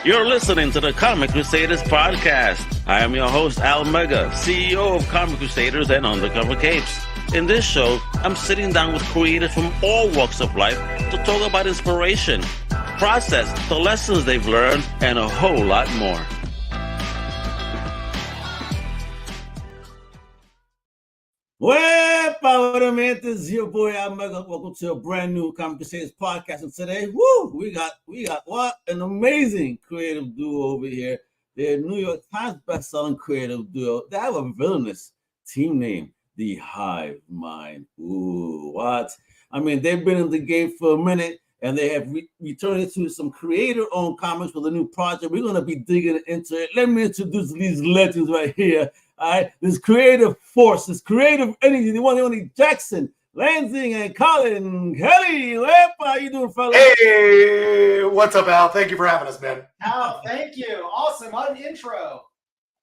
You're listening to the Comic Crusaders podcast. I am your host, Al Mega, CEO of Comic Crusaders and Undercover Capes. In this show, I'm sitting down with creators from all walks of life to talk about inspiration, process, the lessons they've learned, and a whole lot more. Well, Power Man, this is your boy Al Mega. Welcome to a brand new Comic Crusaders podcast. And today, we got what an amazing creative duo over here. They're New York Times Bestselling creative duo. They have a villainous team name, the HiveMind. Ooh, what? I mean, they've been in the game for a minute, and they have returned into some creator-owned comics with a new project. We're going to be digging into it. Let me introduce these legends right here. All right, this creative force, this creative energy, the one and only Jackson, Lanzing, and Collin Kelly. How you doing, fellas? Hey, what's up, Al? Thank you for having us, man. Oh, thank you. Awesome. What an intro.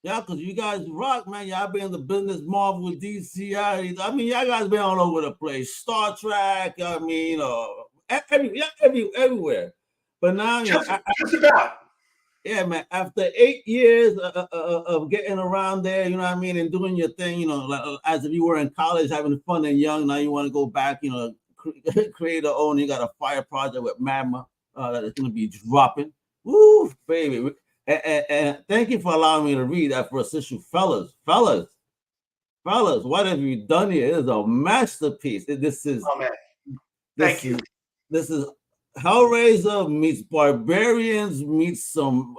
Yeah, because you guys rock, man. Y'all been in the business, Marvel, DC. I mean, y'all guys been all over the place. Star Trek, I mean, everywhere. But now, just about. Yeah, man. After 8 years of getting around there, you know what I mean, and doing your thing, you know, like, as if you were in college, having fun and young. Now you want to go back, you know, create your own. You got a fire project with Magma that is going to be dropping. Woo, baby. And thank you for allowing me to read that first issue, fellas. What have you done here? It is a masterpiece. This is. Oh man, thank you. This is Hellraiser meets Barbarians meets some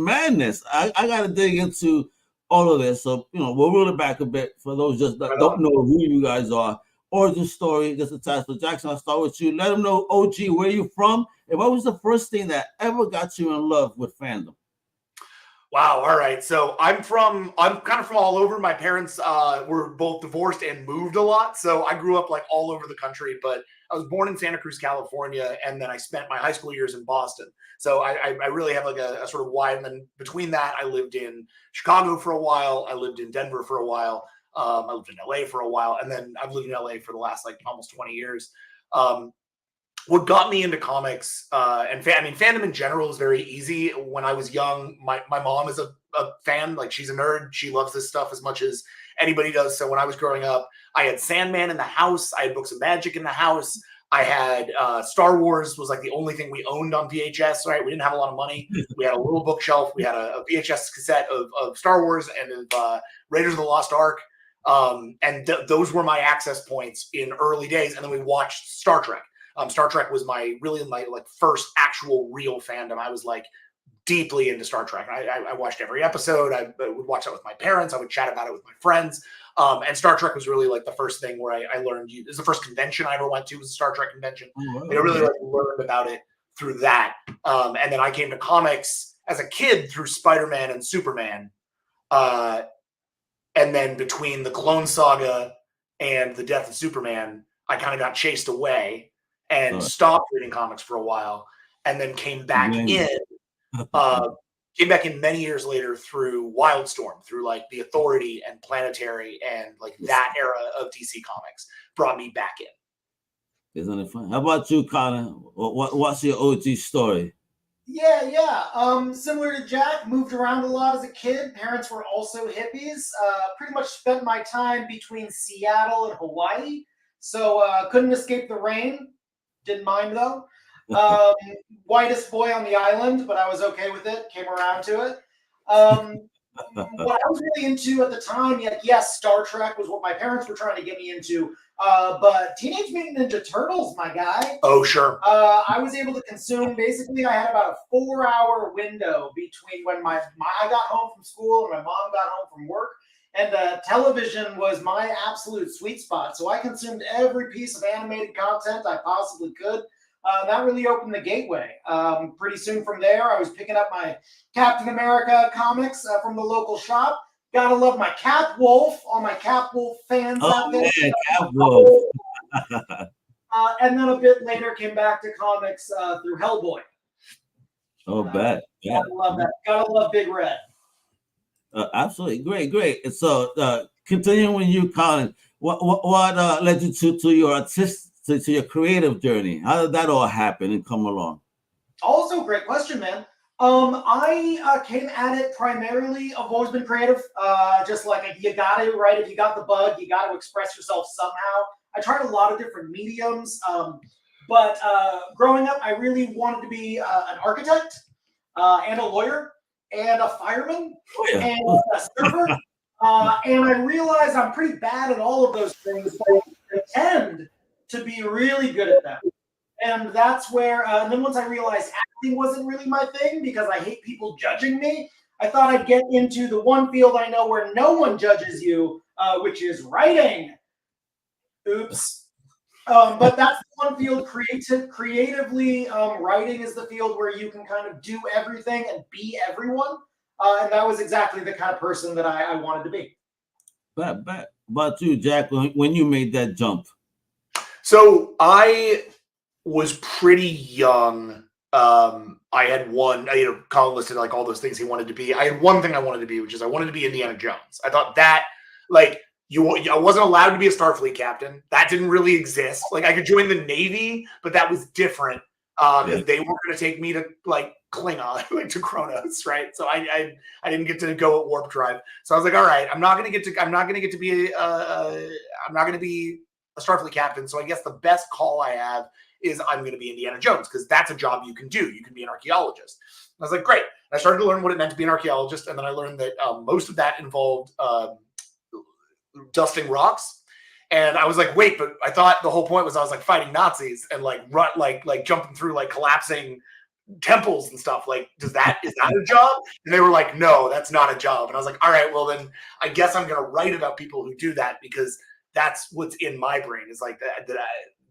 madness. I gotta dig into all of this. So we'll roll it back a bit for those just that don't know who you guys are. Origin story just attached to Jackson. I'll start with you. Let them know, OG, where you from, and what was the first thing that ever got you in love with fandom? Wow. All right. So I'm kind of from all over. My parents were both divorced and moved a lot. So I grew up like all over the country, but I was born in Santa Cruz, California. And then I spent my high school years in Boston. So I really have like a sort of wide, and then between that, I lived in Chicago for a while. I lived in Denver for a while. I lived in LA for a while. And then I've lived in LA for the last like almost 20 years. What got me into comics and fandom in general is very easy. When I was young, my mom is a fan. Like, she's a nerd. She loves this stuff as much as anybody does. So when I was growing up, I had Sandman in the house. I had books of magic in the house. I had Star Wars was like the only thing we owned on VHS, right? We didn't have a lot of money. We had a little bookshelf. We had a VHS cassette of Star Wars and of Raiders of the Lost Ark. And those were my access points in early days. And then we watched Star Trek. Star Trek was my like first actual real fandom. I was like deeply into Star Trek. I watched every episode. I would watch that with my parents. I would chat about it with my friends. And Star Trek was really like the first thing where I learned. It was the first convention I ever went to, was a Star Trek convention. I really learned about it through that. And then I came to comics as a kid through Spider-Man and Superman. And then between the Clone Saga and the death of Superman, I kind of got chased away and stopped reading comics for a while, and then came back in many years later through Wildstorm, through like The Authority and Planetary, and like that era of DC Comics brought me back in. Isn't it fun? How about you, Connor? What's your OG story? Yeah. Similar to Jack, moved around a lot as a kid. Parents were also hippies. Pretty much spent my time between Seattle and Hawaii. So couldn't escape the rain. Didn't mind though. Whitest boy on the island, but I was okay with it. Came around to it. What I was really into at the time, yes, Star Trek was what my parents were trying to get me into. But Teenage Mutant Ninja Turtles, my guy. Oh, sure. I was able to consume, basically I had about a 4-hour window between when I got home from school and my mom got home from work. And television was my absolute sweet spot. So I consumed every piece of animated content I possibly could. That really opened the gateway. Pretty soon from there, I was picking up my Captain America comics from the local shop. Gotta love my Catwolf, all my Catwolf fans out there. Yeah, Catwolf. And then a bit later came back to comics through Hellboy. Oh, bad. Yeah. Gotta love that. Gotta love Big Red. Absolutely, great. And so, continuing with you, Collin, what led you to your to your creative journey? How did that all happen and come along? Also, great question, man. I came at it primarily. I've always been creative. Just like you got to, right? If you got the bug, you got to express yourself somehow. I tried a lot of different mediums, but growing up, I really wanted to be an architect and a lawyer and a fireman and a surfer. And I realized I'm pretty bad at all of those things, but I tend to be really good at them. And that's where, and then once I realized acting wasn't really my thing because I hate people judging me, I thought I'd get into the one field I know where no one judges you, which is writing. Oops. But that's the one field, creatively, writing is the field where you can kind of do everything and be everyone. And that was exactly the kind of person that I wanted to be. But you, Jack, when you made that jump? So I was pretty young. I had one, Colin listed like all those things he wanted to be. I had one thing I wanted to be, which is I wanted to be Indiana Jones. I thought that, like, I wasn't allowed to be a Starfleet captain. That didn't really exist. Like, I could join the Navy, but that was different. They weren't going to take me to like Klingon, like to Kronos, right? So I didn't get to go at warp drive. So I was like, all right, I'm not going to be a Starfleet captain. So I guess the best call I have is I'm going to be Indiana Jones because that's a job you can do. You can be an archaeologist. And I was like, great. And I started to learn what it meant to be an archaeologist, and then I learned that most of that involved dusting rocks. And I was like, wait, but I thought the whole point was I was like fighting Nazis and like jumping through like collapsing temples and stuff. Like, is that a job? And they were like, no, that's not a job. And I was like, all right, well then I guess I'm going to write about people who do that because that's what's in my brain is like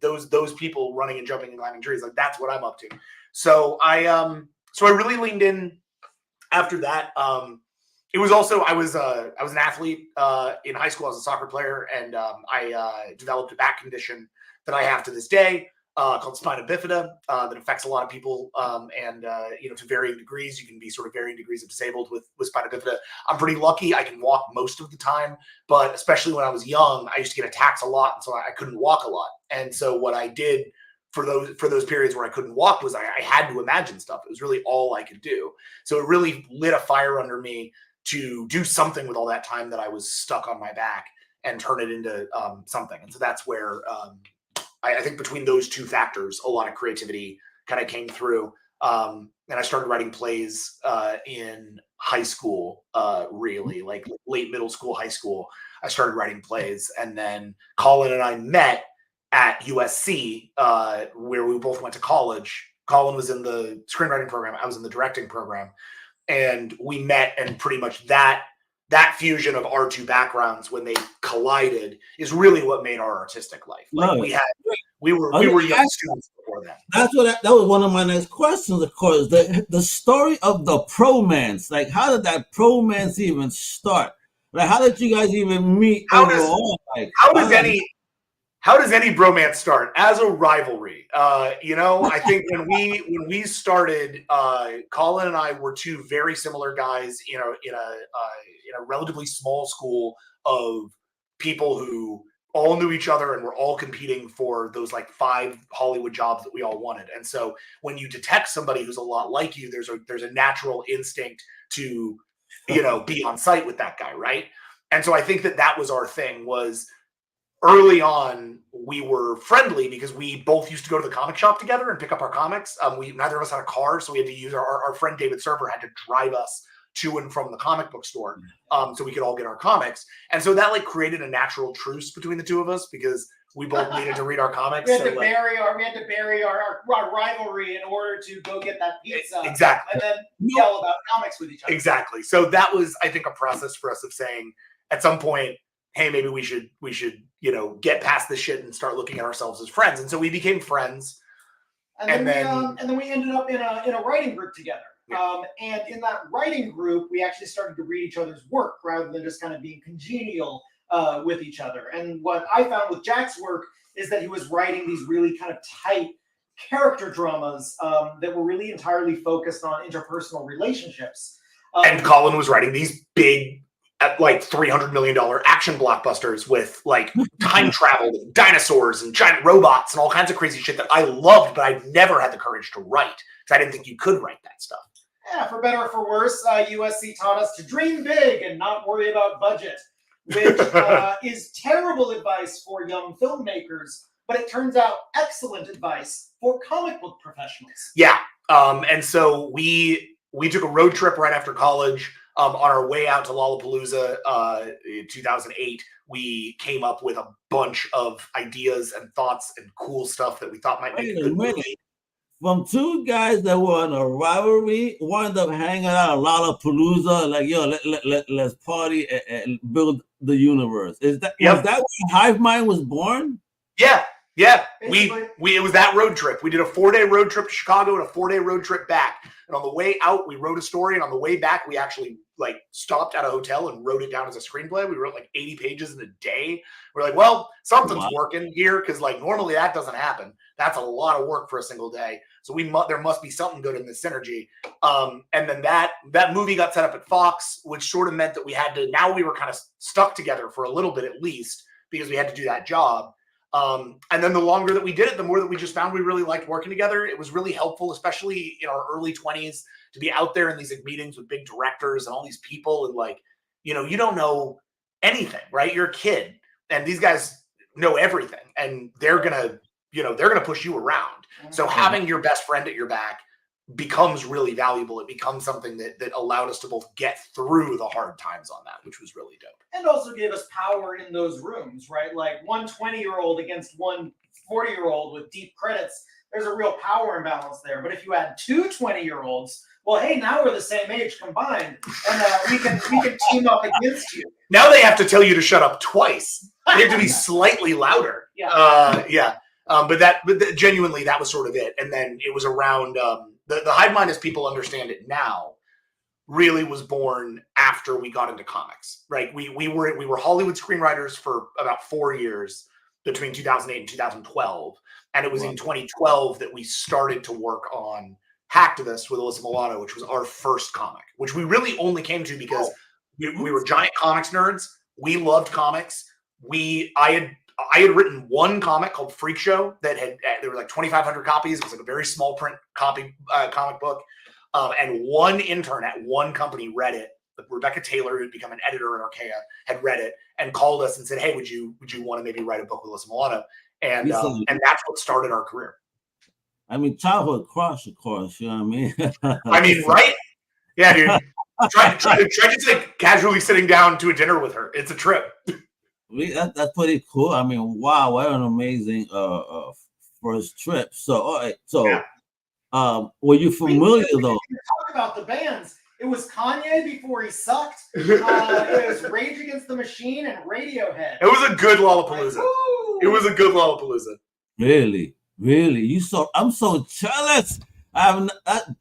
those people running and jumping and climbing trees. Like that's what I'm up to. So I really leaned in after that. It was also I was an athlete in high school. I was a soccer player, and I developed a back condition that I have to this day called spina bifida that affects a lot of people, and to varying degrees. You can be sort of varying degrees of disabled with spina bifida. I'm pretty lucky; I can walk most of the time, but especially when I was young, I used to get attacks a lot, and so I couldn't walk a lot. And so what I did for those periods where I couldn't walk was I had to imagine stuff. It was really all I could do. So it really lit a fire under me to do something with all that time that I was stuck on my back and turn it into something. And so that's where I think between those two factors, a lot of creativity kind of came through. And I started writing plays in high school, really like late middle school, high school. I started writing plays, and then Colin and I met at USC, where we both went to college. Colin was in the screenwriting program. I was in the directing program. And we met, and pretty much that fusion of our two backgrounds when they collided is really what made our artistic life. Like we were young students before that. That was one of my next questions, of course. The story of the bromance. Like, how did that bromance even start? Like, how did you guys even meet overall? How does any bromance start? As a rivalry. I think when we started, Colin and I were two very similar guys in a relatively small school of people who all knew each other and were all competing for those like 5 Hollywood jobs that we all wanted. And so when you detect somebody who's a lot like you, there's a natural instinct to, be on site with that guy, right? And so I think that was our thing. Was early on, we were friendly because we both used to go to the comic shop together and pick up our comics. Neither of us had a car, so we had to use our friend David Server had to drive us to and from the comic book store so we could all get our comics. And so that like created a natural truce between the two of us because we both needed to read our comics. We had to bury our rivalry in order to go get that pizza. Exactly. And then yell about comics with each other. Exactly. So that was, I think, a process for us of saying at some point, hey, maybe we should, get past this shit and start looking at ourselves as friends. And so we became friends. And then we ended up in a writing group together. Yeah. And in that writing group, we actually started to read each other's work rather than just kind of being congenial with each other. And what I found with Jack's work is that he was writing these really kind of tight character dramas that were really entirely focused on interpersonal relationships. And Colin was writing these big, like $300 million action blockbusters with like time travel and dinosaurs and giant robots and all kinds of crazy shit that I loved, but I never had the courage to write because I didn't think you could write that stuff. Yeah, for better or for worse, USC taught us to dream big and not worry about budget, which is terrible advice for young filmmakers, but it turns out excellent advice for comic book professionals. Yeah, and so we took a road trip right after college. On our way out to Lollapalooza in 2008, we came up with a bunch of ideas and thoughts and cool stuff that we thought might make a good movie. From two guys that were in a rivalry, wound up hanging out at Lollapalooza, like, yo, let's party and build the universe. Was that when HiveMind was born? Yeah. It was that road trip. We did a 4-day road trip to Chicago and a 4-day road trip back. And on the way out, we wrote a story, and on the way back, we actually stopped at a hotel and wrote it down as a screenplay. We wrote 80 pages in a day. We're like, well, something's working here, because normally that doesn't happen. That's a lot of work for a single day. So there must be something good in this synergy. And then that movie got set up at Fox, which sort of meant that now we were kind of stuck together for a little bit at least, because we had to do that job. And then the longer that we did it, the more that we just found we really liked working together. It was really helpful, especially in our early 20s, to be out there in these meetings with big directors and all these people. And you don't know anything, right? You're a kid, and these guys know everything, and they're going to push you around. So having your best friend at your back becomes really valuable. It becomes something that allowed us to both get through the hard times on that, which was really dope. And also gave us power in those rooms, right? Like one 20-year-old against one 40-year-old with deep credits, there's a real power imbalance there. But if you add two 20-year-olds, well, hey, now we're the same age combined, and we can team up against you. Now they have to tell you to shut up twice. They have to be slightly louder. But genuinely, that was sort of it. And then it was around the HiveMind, as people understand it now, really was born after we got into comics, right? We were Hollywood screenwriters for about 4 years between 2008 and 2012. And it was in 2012 that we started to work on Hacktivist with Alyssa Milano, which was our first comic, which we really only came to because we were giant comics nerds. We loved comics. I had written one comic called Freak Show that there were 2,500 copies. It was a very small print comic book. And one intern at one company read it. Rebecca Taylor, who'd become an editor at Archaea, had read it and called us and said, "Hey, would you want to maybe write a book with Alyssa Milano?" And that's what started our career. I mean, childhood crush, of course. You know what I mean? I mean, right? Yeah, dude. Try to casually sitting down to a dinner with her. It's a trip. That's pretty cool. I mean, wow, what an amazing first trip. So, all right. So, were you familiar though? Talk about the bands. It was Kanye before he sucked. It was Rage Against the Machine and Radiohead. It was a good Lollapalooza. It was a good Lollapalooza. Really? I'm so jealous.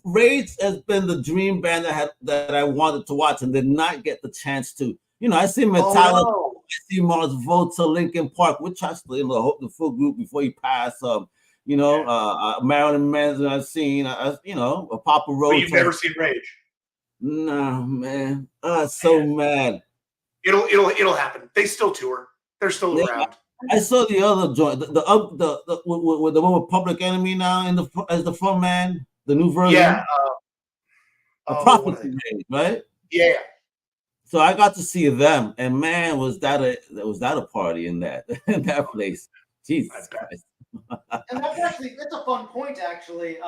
Rage has been the dream band that I wanted to watch and did not get the chance to. I see Metallica, I see Mars Volta, Linkin Park, which I still the full group before he passed. Marilyn Manson I've seen. A Papa Roach. But you've never seen Rage? Nah, man. So mad. It'll happen. They still tour. They're still around. I saw the other joint, the one with Public Enemy now as the front man, the new version. Yeah. Prophecy Rage, right? Yeah. So I got to see them, and man, was that a party in that place? Jesus Christ. And that's a fun point, actually.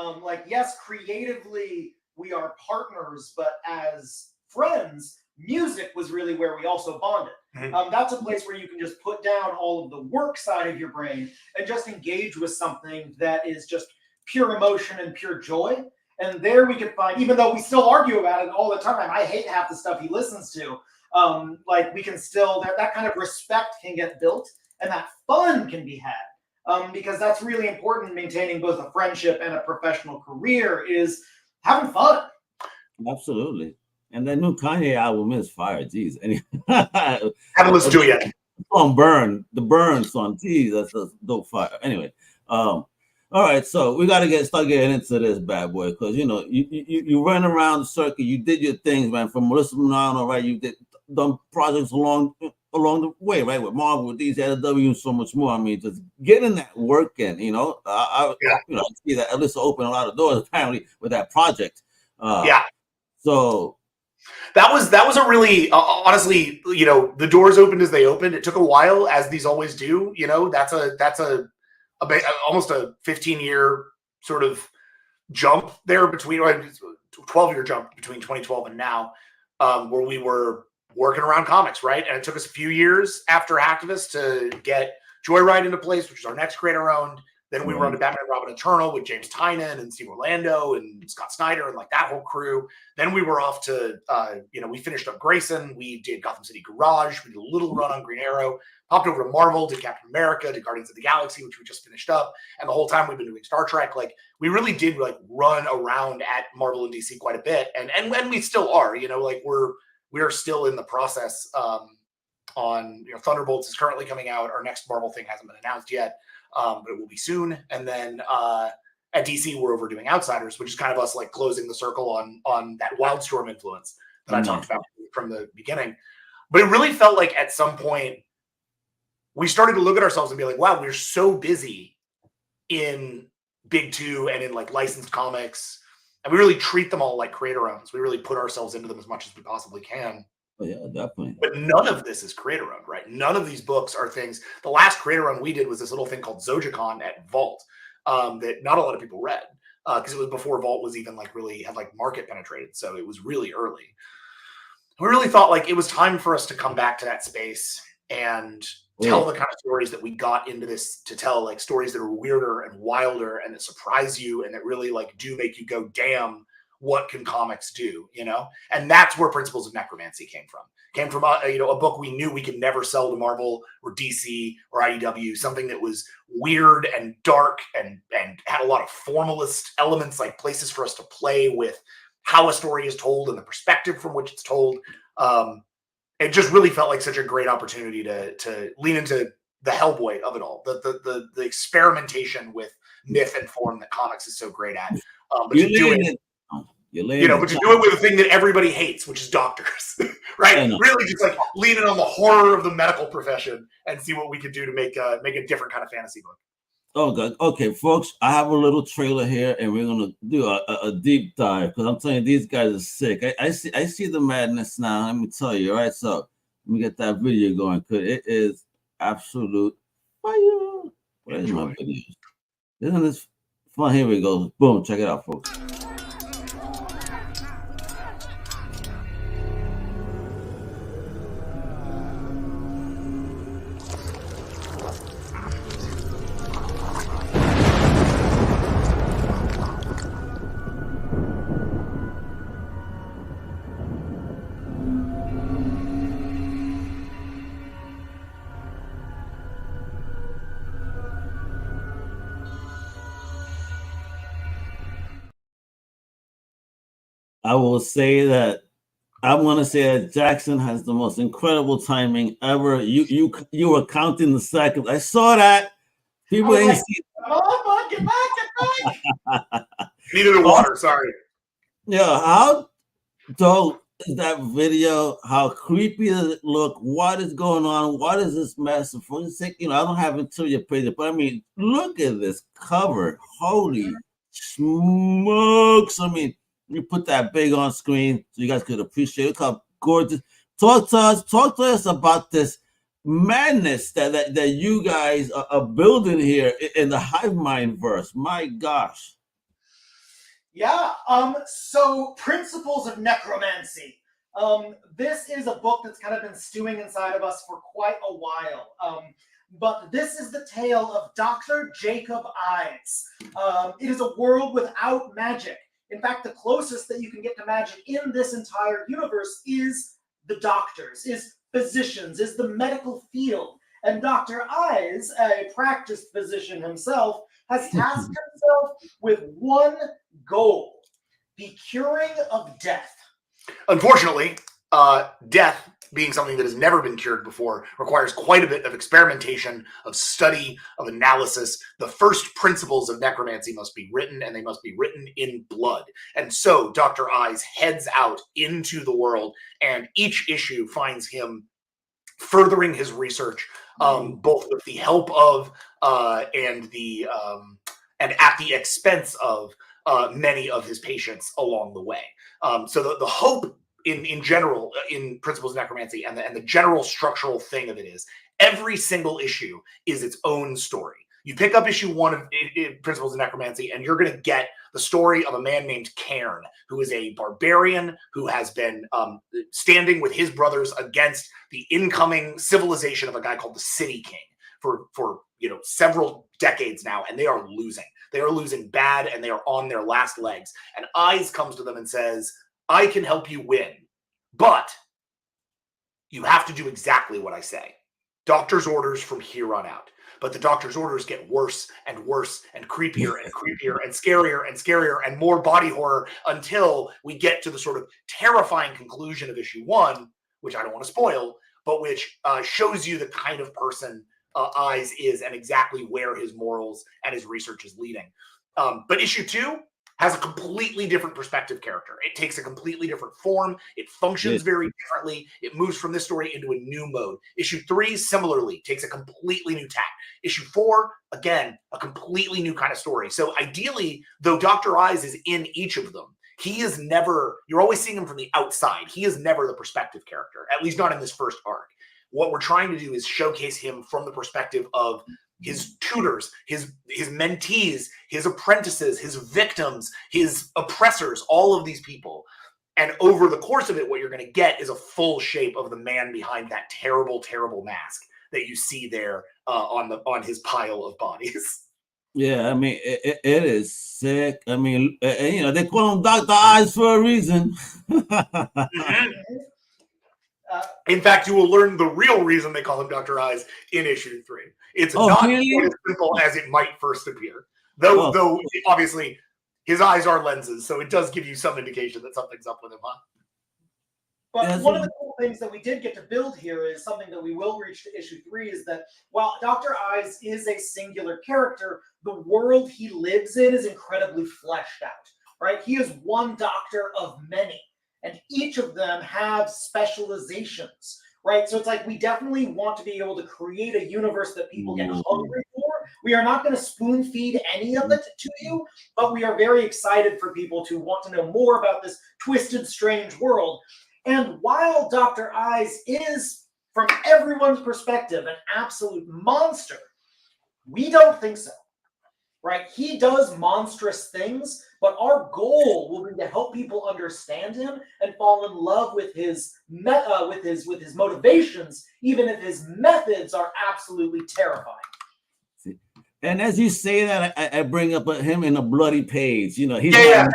Yes, creatively we are partners, but as friends, music was really where we also bonded. Mm-hmm. That's a place where you can just put down all of the work side of your brain and just engage with something that is just pure emotion and pure joy. And there we could find, even though we still argue about it all the time, I hate half the stuff he listens to. We can still, that kind of respect can get built, and that fun can be had. Because that's really important in maintaining both a friendship and a professional career, is having fun. Absolutely. And that new Kanye album is fire. Jeez. Haven't listened to it yet. On the Burn song. Jeez, that's a dope fire. Anyway, all right, so we got to start getting into this bad boy, because you run around the circuit, you did your things, man. From Melissa Milano, right? You done projects along the way, right? With Marvel, with DHPR, and so much more. I mean, just getting that work in, I see that Alyssa opened a lot of doors apparently with that project. So that was a really honestly, the doors opened as they opened. It took a while, as these always do. That's almost a 15-year sort of jump there between, or 12-year jump between 2012 and now, where we were working around comics, right? And it took us a few years after Hacktivist to get Joyride into place, which is our next creator-owned. Then we were on to Batman and Robin Eternal with James Tynion and Steve Orlando and Scott Snyder and like that whole crew. Then we were off to, we finished up Grayson. We did Gotham City Garage. We did a little run on Green Arrow. Popped over to Marvel, did Captain America, did Guardians of the Galaxy, which we just finished up. And the whole time we've been doing Star Trek. Like we really did like run around at Marvel and DC quite a bit. And we still are, we are still in the process on, Thunderbolts is currently coming out. Our next Marvel thing hasn't been announced yet. But it will be soon. And then at DC, we're overdoing Outsiders, which is kind of us like closing the circle on that Wildstorm influence that I talked about from the beginning. But it really felt like at some point we started to look at ourselves and be like, wow, we're so busy in Big Two and in like licensed comics. And we really treat them all like creator owns. We really put ourselves into them as much as we possibly can. Oh, yeah, definitely. But none of this is creator owned, right? None of these books are things. The last creator owned we did was this little thing called Zojacon at Vault that not a lot of people read because it was before Vault was even like really had like market penetrated. So it was really early. We really thought like it was time for us to come back to that space and tell the kind of stories that we got into this to tell, like stories that are weirder and wilder and that surprise you and that really like do make you go, damn, what can comics do, And that's where Principles of Necromancy came from a book we knew we could never sell to Marvel or DC or IDW, something that was weird and dark and had a lot of formalist elements, like places for us to play with how a story is told and the perspective from which it's told. It just really felt like such a great opportunity to lean into the Hellboy of it all, the experimentation with myth and form that comics is so great at. But to do it with a thing that everybody hates, which is doctors, right? Really just like leaning on the horror of the medical profession and see what we could do to make a different kind of fantasy book. Oh, God. Okay, folks, I have a little trailer here, and we're going to do a deep dive because I'm telling you, these guys are sick. I see the madness now. Let me tell you, all right? So let me get that video going because it is absolute fire. Where's my videos? Isn't this fun? Here we go. Boom. Check it out, folks. I will say that I want to say that Jackson has the most incredible timing ever. You were counting the seconds. I saw that. People ain't see. Oh, get back! Needed a water. Sorry. Yeah, how dope is that video? How creepy does it look? What is going on? What is this mess? For the sake, I don't have interior page, but I mean, look at this cover. Holy smokes! I mean. You put that big on screen so you guys could appreciate it. Look how gorgeous. Talk to us about this madness that you guys are building here in the HiveMind verse. My gosh. Yeah. So Principles of Necromancy. This is a book that's kind of been stewing inside of us for quite a while. But this is the tale of Dr. Jacob Eyes. It is a world without magic. In fact, the closest that you can get to magic in this entire universe is the doctors, is physicians, is the medical field. And Dr. Eyes, a practiced physician himself, has tasked himself with one goal: the curing of death. Unfortunately, death, being something that has never been cured before, requires quite a bit of experimentation, of study, of analysis. The first principles of necromancy must be written, and they must be written in blood. And so Dr. Eyes heads out into the world, and each issue finds him furthering his research, both with the help of and at the expense of many of his patients along the way. So the hope in general in Principles of Necromancy and the general structural thing of it is every single issue is its own story. You pick up issue 1 of Principles of Necromancy, and you're going to get the story of a man named Cairn, who is a barbarian who has been standing with his brothers against the incoming civilization of a guy called the City King for several decades now, and they are losing. They are losing bad, and they are on their last legs. And Eyes comes to them and says, I can help you win, but you have to do exactly what I say. Doctor's orders from here on out. But the doctor's orders get worse and worse and creepier and creepier and scarier and more body horror until we get to the sort of terrifying conclusion of issue 1, which I don't want to spoil, but which shows you the kind of person Eyes is and exactly where his morals and his research is leading. But issue 2 has a completely different perspective character. It takes a completely different form. It functions very differently. It moves from this story into a new mode. Issue 3, similarly, takes a completely new tack. Issue 4, again, a completely new kind of story. So ideally, though Dr. Eyes is in each of them, he is never, you're always seeing him from the outside. He is never the perspective character, at least not in this first arc. What we're trying to do is showcase him from the perspective of his tutors, his mentees, his apprentices, his victims, his oppressors, all of these people. And over the course of it, what you're going to get is a full shape of the man behind that terrible, terrible mask that you see there on his pile of bodies. Yeah, I mean, it is sick. I mean, they call him Dr. Eyes for a reason. Mm-hmm. In fact, you will learn the real reason they call him Dr. Eyes in issue 3. It's not as simple as it might first appear. Though obviously his eyes are lenses, so it does give you some indication that something's up with him, huh? But one of the cool things that we did get to build here is something that we will reach to issue 3 is that while Dr. Eyes is a singular character, the world he lives in is incredibly fleshed out, right? He is one doctor of many. And each of them have specializations, right? So it's like we definitely want to be able to create a universe that people get hungry for. We are not going to spoon feed any of it to you, but we are very excited for people to want to know more about this twisted, strange world. And while Dr. Eyes is, from everyone's perspective, an absolute monster, we don't think so. Right? He does monstrous things, but our goal will be to help people understand him and fall in love with his motivations, even if his methods are absolutely terrifying. And as you say that, I bring up him in a bloody page. He's yeah.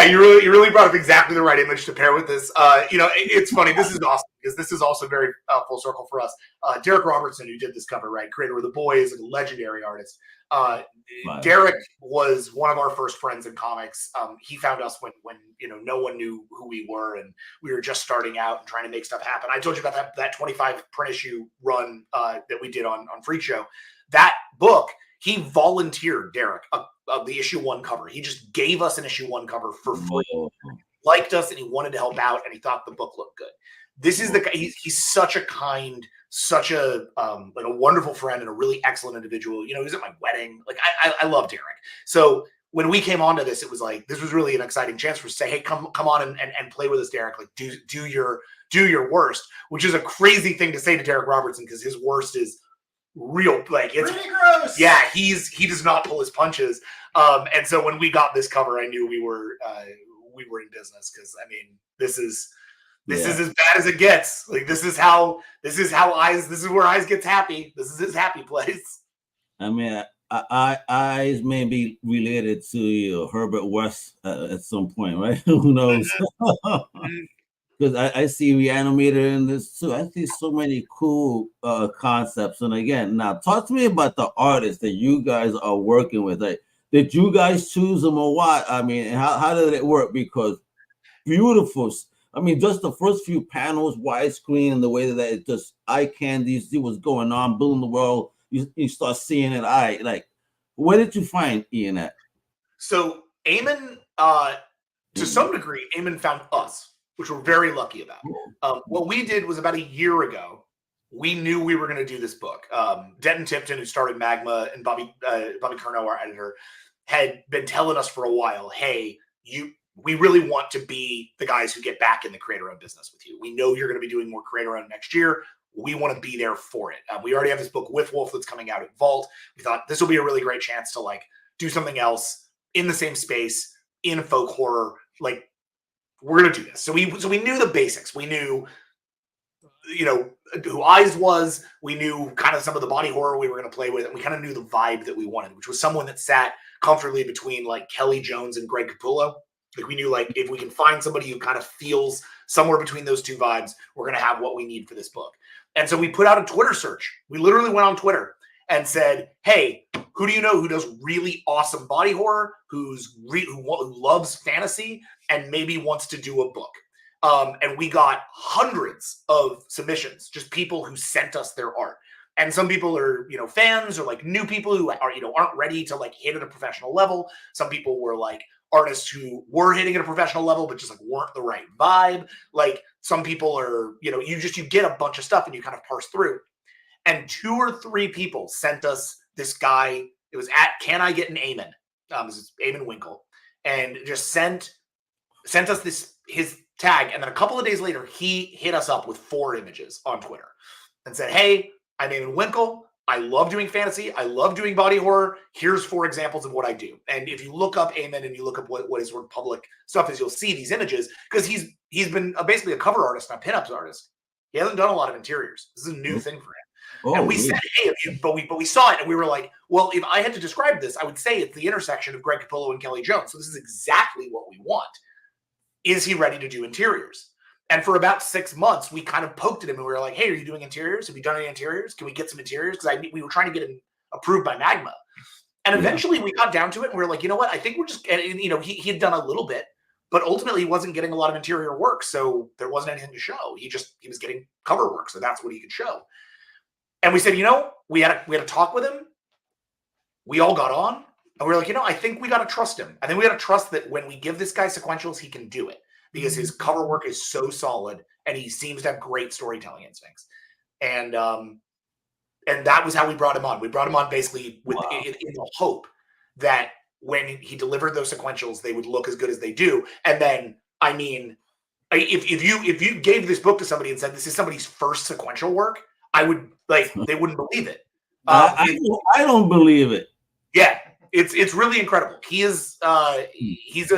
You really brought up exactly the right image to pair with this. It's funny. This is awesome because this is also very full circle for us. Derek Robertson, who did this cover, right, creator of The Boys, a legendary artist. Derek was one of our first friends in comics. He found us when no one knew who we were, and we were just starting out and trying to make stuff happen. I told you about that 25 print issue run that we did on Freak Show. That book, he volunteered Derek of the issue 1 cover. He just gave us an issue 1 cover for free. He liked us and he wanted to help out, and he thought the book looked good. This is the guy. He's such a kind, such a like a wonderful friend and a really excellent individual. He was at my wedding. Like I love Derek. So when we came onto this, it was like this was really an exciting chance for us to say, hey, come on and play with us, Derek. Like do your worst, which is a crazy thing to say to Derek Robertson because his worst is real. Like it's pretty gross. Yeah, he does not pull his punches. And so when we got this cover, I knew we were in business because I mean this is as bad as it gets. Like this is how Eyes. This is where Eyes gets happy. This is his happy place. I mean, Eyes may be related to Herbert West at some point, right? Who knows? Because I see Reanimator in this too. I see so many cool concepts. And again, now talk to me about the artists that you guys are working with. Like, did you guys choose them or what? I mean, how did it work? Because beautiful. I mean, just the first few panels, widescreen, and the way that it just eye candy, you see what's going on, building the world. You start seeing it. Where did you find Ian at? So Eamon, to some degree, Eamon found us, which we're very lucky about. What we did was about a year ago, we knew we were going to do this book. Denton Tipton, who started Magma, and Bobby Curnow, our editor, had been telling us for a while, hey, we really want to be the guys who get back in the creator-owned business with you. We know you're going to be doing more creator-owned next year. We want to be there for it. We already have this book with Wolf that's coming out at Vault. We thought this will be a really great chance to like do something else in the same space in folk horror. Like, we're going to do this. So we knew the basics. We knew, who Eyes was. We knew kind of some of the body horror we were going to play with, and we kind of knew the vibe that we wanted, which was someone that sat comfortably between like Kelly Jones and Greg Capullo. Like, we knew, like, if we can find somebody who kind of feels somewhere between those two vibes, we're going to have what we need for this book. And so we put out a Twitter search. We literally went on Twitter and said, hey, who do you know who does really awesome body horror, who loves fantasy, and maybe wants to do a book? And we got hundreds of submissions, just people who sent us their art. And some people are, fans, or like new people who are, aren't ready to like hit at a professional level. Some people were like artists who were hitting at a professional level, but just like weren't the right vibe. Like, some people are, you get a bunch of stuff and you kind of parse through. And 2 or 3 people sent us this guy. It was at Can I Get an Amen? This is Eamon Winkle, and just sent us his tag. And then a couple of days later, he hit us up with 4 images on Twitter and said, hey, I'm Eamon Winkle. I love doing fantasy. I love doing body horror. Here's 4 examples of what I do. And if you look up Eamon and you look up what his sort of public stuff is, you'll see these images, because he's been basically a cover artist and a pinups artist. He hasn't done a lot of interiors. This is a new thing for him. Oh, and we said, hey, but we saw it and we were like, well, if I had to describe this, I would say it's the intersection of Greg Capullo and Kelly Jones. So this is exactly what we want. Is he ready to do interiors? And for about 6 months, we kind of poked at him and we were like, hey, are you doing interiors? Have you done any interiors? Can we get some interiors? Because we were trying to get him approved by Magma. And eventually we got down to it and we were like, you know what? I think we're just, he had done a little bit, but ultimately he wasn't getting a lot of interior work. So there wasn't anything to show. He was getting cover work. So that's what he could show. And we said, we had a talk with him. We all got on and we were like, I think we got to trust him. I think we got to trust that when we give this guy sequentials, he can do it, because his cover work is so solid and he seems to have great storytelling instincts. And that was how we brought him on. We brought him on basically in the hope that when he delivered those sequentials, they would look as good as they do. And then, if you gave this book to somebody and said, this is somebody's first sequential work, they wouldn't believe it. I don't believe it. Yeah, it's really incredible. He is he's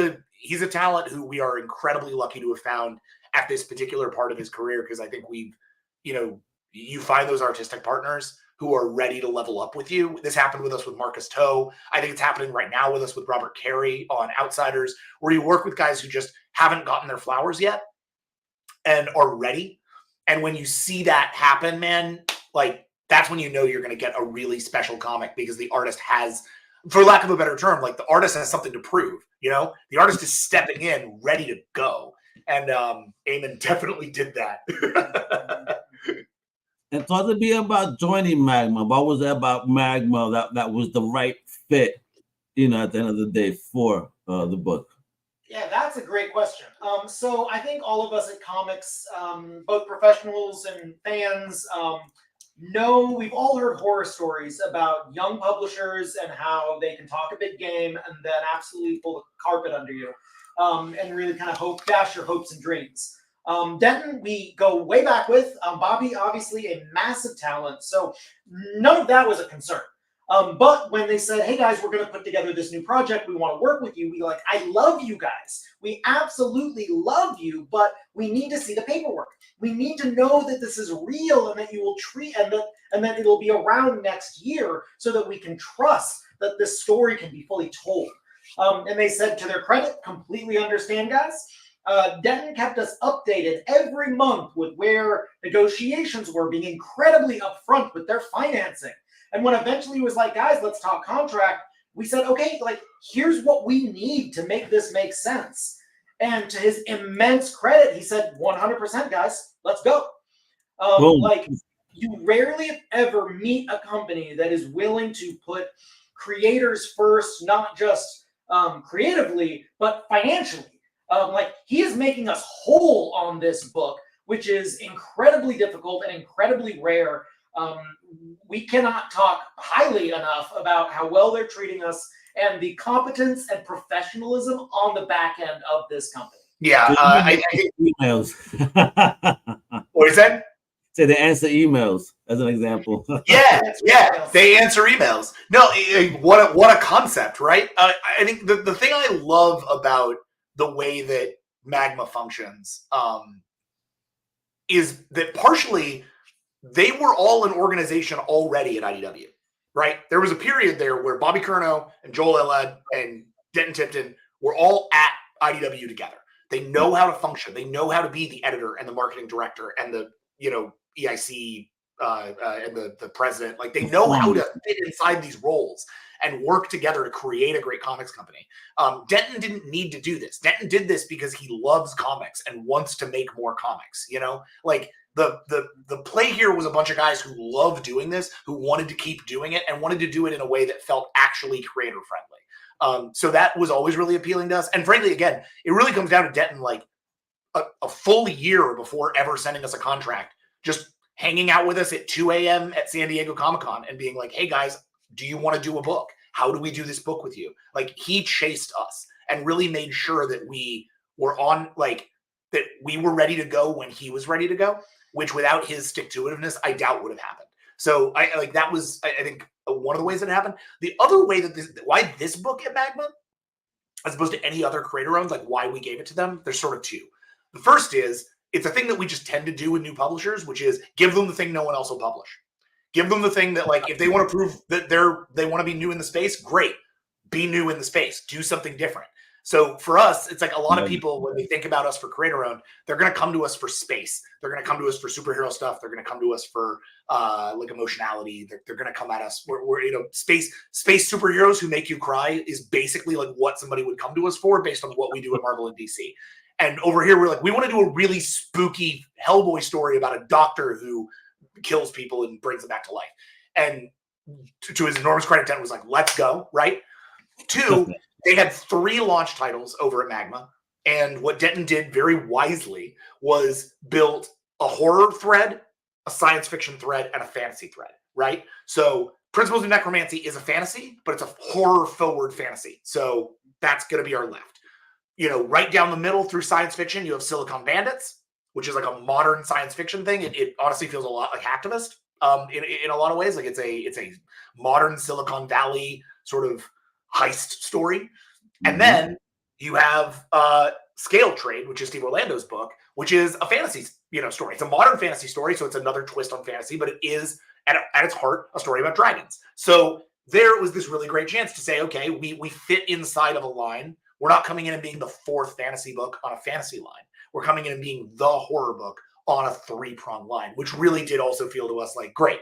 a talent who we are incredibly lucky to have found at this particular part of his career, because I think you find those artistic partners who are ready to level up with you. This happened with us with Marcus Toe. I think it's happening right now with us with Robert Carey on Outsiders, where you work with guys who just haven't gotten their flowers yet and are ready. And when you see that happen, man, like, that's when you know you're going to get a really special comic, because the artist has, for lack of a better term, like, the artist has something to prove. The artist is stepping in, ready to go. And Eamon definitely did that. And talk to me about joining Magma. What was that about Magma that was the right fit, at the end of the day for the book? Yeah, that's a great question. So I think all of us at comics, both professionals and fans, we've all heard horror stories about young publishers and how they can talk a big game and then absolutely pull the carpet under you, and really kind of dash your hopes and dreams. Denton, we go way back with. Bobby, obviously a massive talent, so none of that was a concern. But when they said, hey guys, we're going to put together this new project, we want to work with you, we like, I love you guys. We absolutely love you, but we need to see the paperwork. We need to know that this is real and that you will treat, and that it'll be around next year, so that we can trust that this story can be fully told. And they said, to their credit, completely understand, guys. Denton kept us updated every month with where negotiations were, being incredibly upfront with their financing. And when eventually he was like, guys, let's talk contract, we said, okay, like, here's what we need to make this make sense. And to his immense credit, he said, 100%, guys, let's go. Like, you rarely ever meet a company that is willing to put creators first, not just creatively, but financially. Like, he is making us whole on this book which is incredibly difficult and incredibly rare. We cannot talk highly enough about how well they're treating us and the competence and professionalism on the back end of this company. Yeah, I think emails. what is that? Say they answer emails as an example. Yeah, they answer emails. No, what a concept, right? I think the thing I love about the way that Magma functions is that partially they were all an organization already at IDW, right? There was a period there where Bobby Curnow and Joel Elad and Denton Tipton were all at IDW together. They know how to function. They know how to be the editor and the marketing director and the EIC and the president. Like, they know how to fit inside these roles and work together to create a great comics company. Denton didn't need to do this. Denton did this because he loves comics and wants to make more comics. Like the play here was a bunch of guys who loved doing this, who wanted to keep doing it and wanted to do it in a way that felt actually creator friendly. So that was always really appealing to us. And frankly, again, it really comes down to Denton, like a full year before ever sending us a contract, just hanging out with us at 2 a.m. at San Diego Comic-Con and being like, hey guys, do you want to do a book? How do we do this book with you? Like, he chased us and really made sure that we were on, like, that we were ready to go when he was ready to go, which without his stick-to-itiveness, I doubt would have happened. So that was, I think, one of the ways that it happened. The other way that why this book at Magma, as opposed to any other creator owns, like why we gave it to them, there's sort of two. The first is, it's a thing that we just tend to do with new publishers, which is give them the thing no one else will publish. Give them the thing that, like, if they want to prove that they want to be new in the space, great. Be new in the space. Do something different. So for us, it's like a lot of people, when they think about us for creator owned, they're going to come to us for space. They're going to come to us for superhero stuff. They're going to come to us for like emotionality. They're going to come at us. We're space superheroes who make you cry is basically like what somebody would come to us for based on what we do at Marvel and DC. And over here, we're like, we want to do a really spooky Hellboy story about a doctor who kills people and brings them back to life. And to his enormous credit, Denton was like, let's go, right? Two, they had 3 launch titles over at Magma. And what Denton did very wisely was built a horror thread, a science fiction thread, and a fantasy thread, right? So Principles of Necromancy is a fantasy, but it's a horror-forward fantasy. So that's going to be our left. Right down the middle through science fiction, you have Silicon Bandits, which is like a modern science fiction thing. It honestly feels a lot like Hacktivist in a lot of ways. Like it's a modern Silicon Valley sort of heist story. Mm-hmm. And then you have Scale Trade, which is Steve Orlando's book, which is a fantasy story. It's a modern fantasy story, so it's another twist on fantasy, but it is at its heart a story about dragons. So there was this really great chance to say, okay, we fit inside of a line. We're not coming in and being the 4th fantasy book on a fantasy line. We're coming in and being the horror book on a 3-prong line, which really did also feel to us like, great.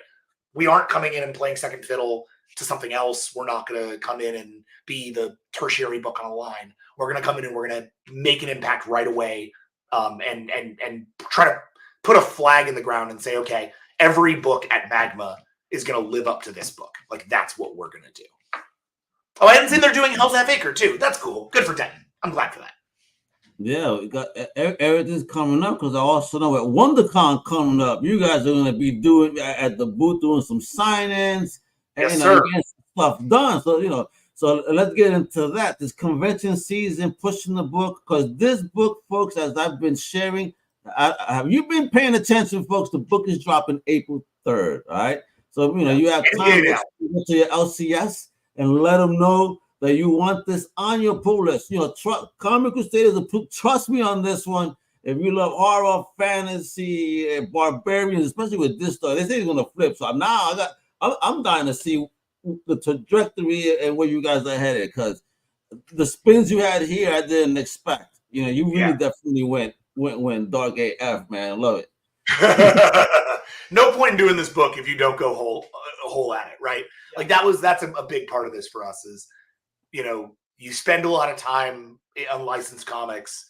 We aren't coming in and playing second fiddle to something else. We're not going to come in and be the tertiary book on a line. We're going to come in and we're going to make an impact right away and try to put a flag in the ground and say, okay, every book at Magma is going to live up to this book. Like, that's what we're going to do. Oh, I hadn't seen they're doing Hell's Half Acre too. That's cool. Good for Denton. I'm glad for that. Yeah, we got everything's coming up because I also know at WonderCon coming up, you guys are going to be doing at the booth doing some sign-ins and getting stuff done. So so let's get into that. This convention season, pushing the book, because this book, folks, as I've been sharing, have you been paying attention, folks? The book is dropping April 3rd. All right, so you have time to go to your LCS and let them know that you want this on your pull list. Comic Crusaders, trust me on this one. If you love horror, fantasy, barbarians, especially with this story, they say it's going to flip. So now I'm dying to see the trajectory and where you guys are headed, because the spins you had here, I didn't expect. You really definitely went dark AF, man. I love it. No point in doing this book if you don't go whole at it, right? Like that's a big part of this for us is, you spend a lot of time on licensed comics,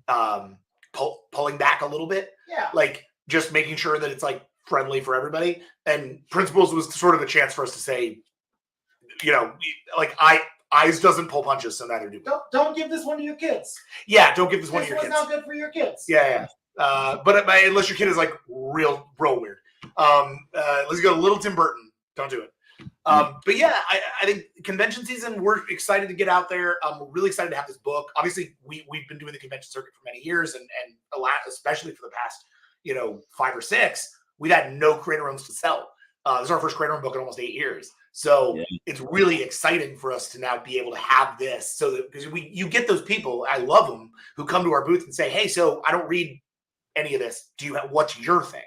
pulling back a little bit, like just making sure that it's like friendly for everybody. And Principles was sort of a chance for us to say, like eyes doesn't pull punches, so neither do we. Don't give this one to your kids. Yeah, don't give this one to your kids. This one's not good for your kids. Yeah. But unless your kid is like real weird. Let's go to Little Tim Burton. Don't do it. But yeah, I think convention season, we're excited to get out there. We're really excited to have this book. Obviously, we've been doing the convention circuit for many years, and a lot, especially for the past 5 or 6, we've had no creator owns to sell. This is our first creator owned book in almost 8 years. So it's really exciting for us to now be able to have this, so that because you get those people, I love them, who come to our booth and say, hey, so I don't read any of this. What's your thing?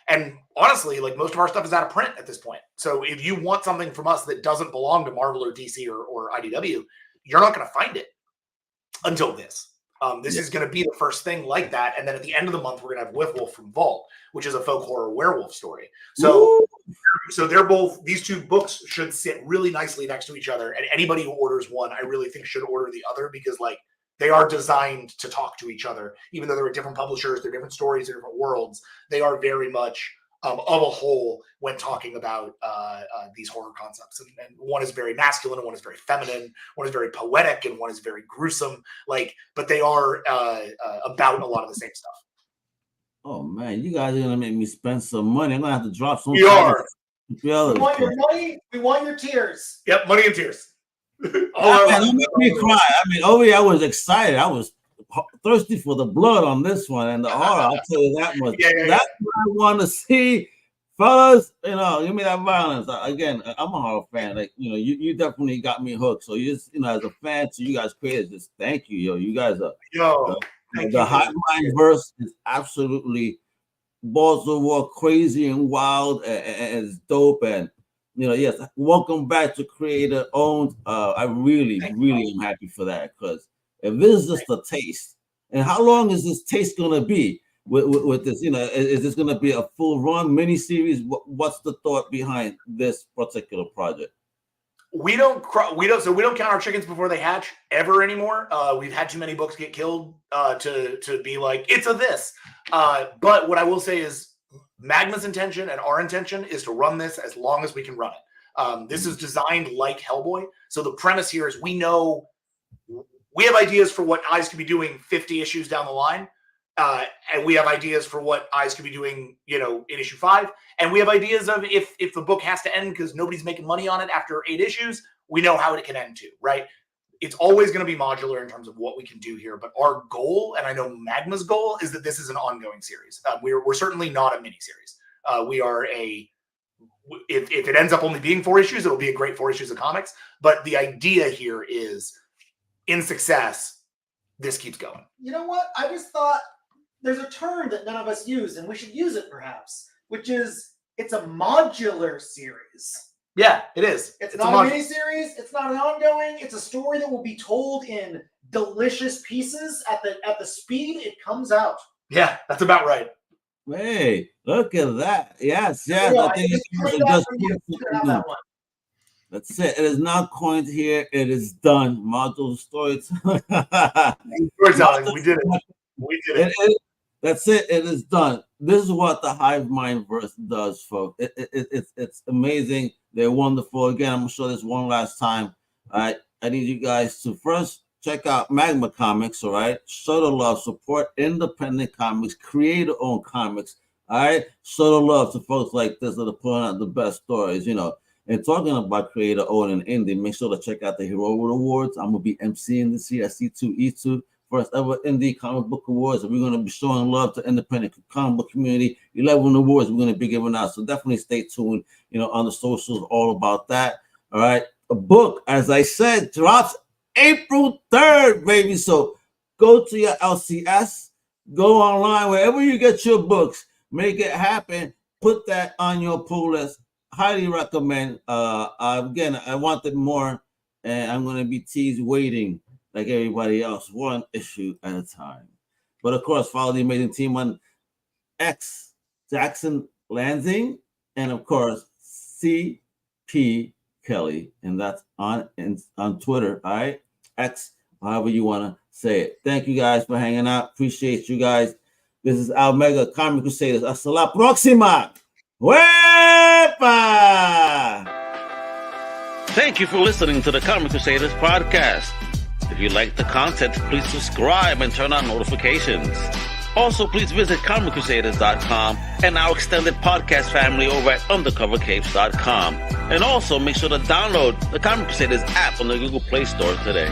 And honestly, like, most of our stuff is out of print at this point. So if you want something from us that doesn't belong to Marvel or DC or IDW, you're not going to find it until this. This is going to be the first thing like that. And then at the end of the month, we're going to have Whiff Wolf from Vault, which is a folk horror werewolf story. So they're both, these two books should sit really nicely next to each other. And anybody who orders one, I really think should order the other, because like, they are designed to talk to each other, even though they're different publishers, they're different stories, they're different worlds. They are very much of a whole when talking about these horror concepts. And one is very masculine, and one is very feminine, one is very poetic, and one is very gruesome. But they are about a lot of the same stuff. Oh man, you guys are gonna make me spend some money. I'm gonna have to drop some. We are. We want your money. We want your tears. Yep, money and tears. Don't make me cry. I mean, I was excited. I was thirsty for the blood on this one and the horror. I'll tell you that much. That's what I want to see, fellas. Give me that violence. Again, I'm a horror fan. Like, you definitely got me hooked. So you just, as a fan to you guys creators, just thank you, You guys are. The HiveMind verse is absolutely balls of war, crazy and wild, and it's dope. And yes, welcome back to creator owned. I really am happy for that, because if this is just a taste, and how long is this taste gonna be with this? Is this gonna be a full run mini series? What's the thought behind this particular project? We don't count our chickens before they hatch ever anymore. We've had too many books get killed to be like, it's a this. But what I will say is, Magma's intention and our intention is to run this as long as we can run it. This is designed like Hellboy. So the premise here is, we know we have ideas for what Eyes could be doing 50 issues down the line. And we have ideas for what Eyes could be doing, in issue 5. And we have ideas of if the book has to end because nobody's making money on it after 8 issues, we know how it can end too, right? It's always going to be modular in terms of what we can do here. But our goal, and I know Magma's goal, is that this is an ongoing series. We're certainly not a miniseries. We are if it ends up only being 4 issues, it'll be a great 4 issues of comics. But the idea here is, in success, this keeps going. You know what? I just thought there's a term that none of us use, and we should use it perhaps, which is, it's a modular series. Yeah, it is. It's not a miniseries. It's not an ongoing. It's a story that will be told in delicious pieces at the speed it comes out. Yeah, that's about right. Hey, look at that. Yes. Yeah, I think that's it. It is not coined here. It is done. Module storytelling. Storytelling. We did it. We did it. That's it. It is done. This is what the HiveMind verse does, folks. It's amazing. They're wonderful. Again, I'm gonna show this one last time. All right, I need you guys to first check out Magma Comix. All right, show the love, support independent comics, creator-owned comics. All right, show the love to folks like this that are putting out the best stories. And talking about creator-owned and indie, make sure to check out the Hero Awards. I'm gonna be emceeing this year at C2E2. First ever Indie Comic Book Awards, and we're going to be showing love to independent comic book community. 11 awards we're going to be giving out, so definitely stay tuned. On the socials, all about that. All right, a book, as I said, drops April 3rd, baby. So go to your LCS, go online, wherever you get your books, make it happen. Put that on your pull list. Highly recommend. Again, I wanted more, and I'm going to be teased waiting. Like everybody else, one issue at a time. But of course, follow the amazing team on X, Jackson Lanzing, and of course, CP Kelly. And that's on Twitter, all right? X, however you want to say it. Thank you guys for hanging out. Appreciate you guys. This is Almega, Comic Crusaders. Hasta la próxima. Wepa! Thank you for listening to the Comic Crusaders podcast. If you like the content, please subscribe and turn on notifications. Also, please visit comiccrusaders.shop and our extended podcast family over at undercovercapes.com. And also, make sure to download the Comic Crusaders app on the Google Play Store today.